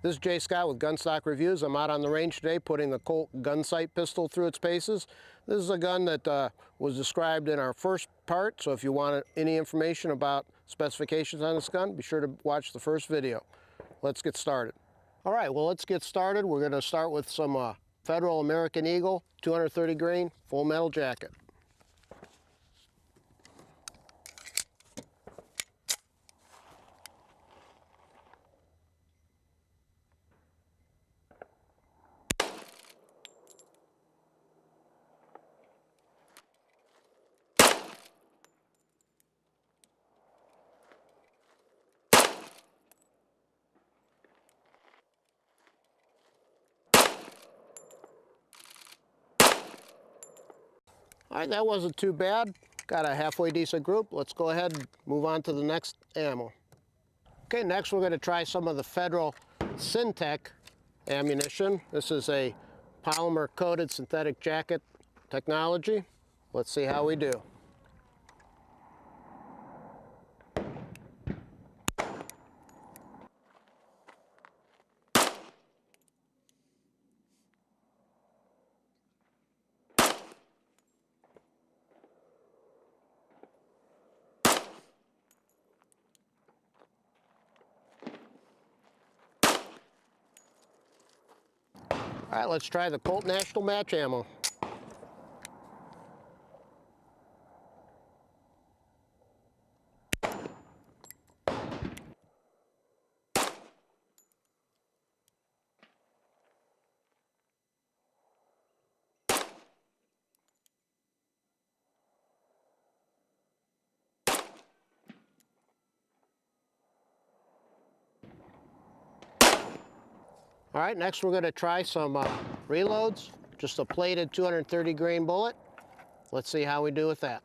This is Jay Scott with Gunstock Reviews. I'm out on the range today putting the Colt Gunsite pistol through its paces. This is a gun that was described in our first part, so if you want any information about specifications on this gun, be sure to watch the first video. Let's get started. All right, well, let's get started. We're going to start with some Federal American Eagle 230 grain full metal jacket. All right, that wasn't too bad. Got a halfway decent group. Let's go ahead and move on to the next ammo. Okay, next we're going to try some of the Federal Syntek ammunition. This is a polymer coated synthetic jacket technology. Let's see how we do. All right, let's try the Colt National Match ammo. All right, next we're going to try some reloads, just a plated 230 grain bullet. Let's see how we do with that.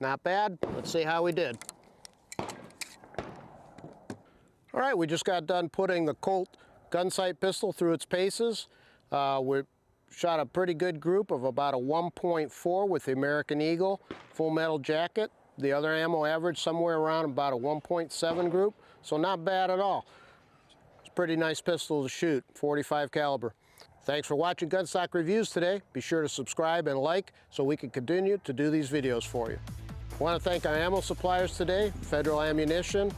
Not bad. Let's see how we did. All right, we just got done putting the Colt Gunsite pistol through its paces. We shot a pretty good group of about a 1.4 with the American Eagle full metal jacket. The other ammo averaged somewhere around about a 1.7 group, so not bad at all. It's a pretty nice pistol to shoot, 45 caliber. Thanks for watching Gunstock Reviews today. Be sure to subscribe and like so we can continue to do these videos for you. I want to thank our ammo suppliers today, Federal Ammunition.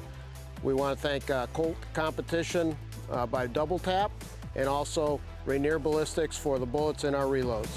We want to thank Colt Competition by Double Tap, and also Rainier Ballistics for the bullets in our reloads.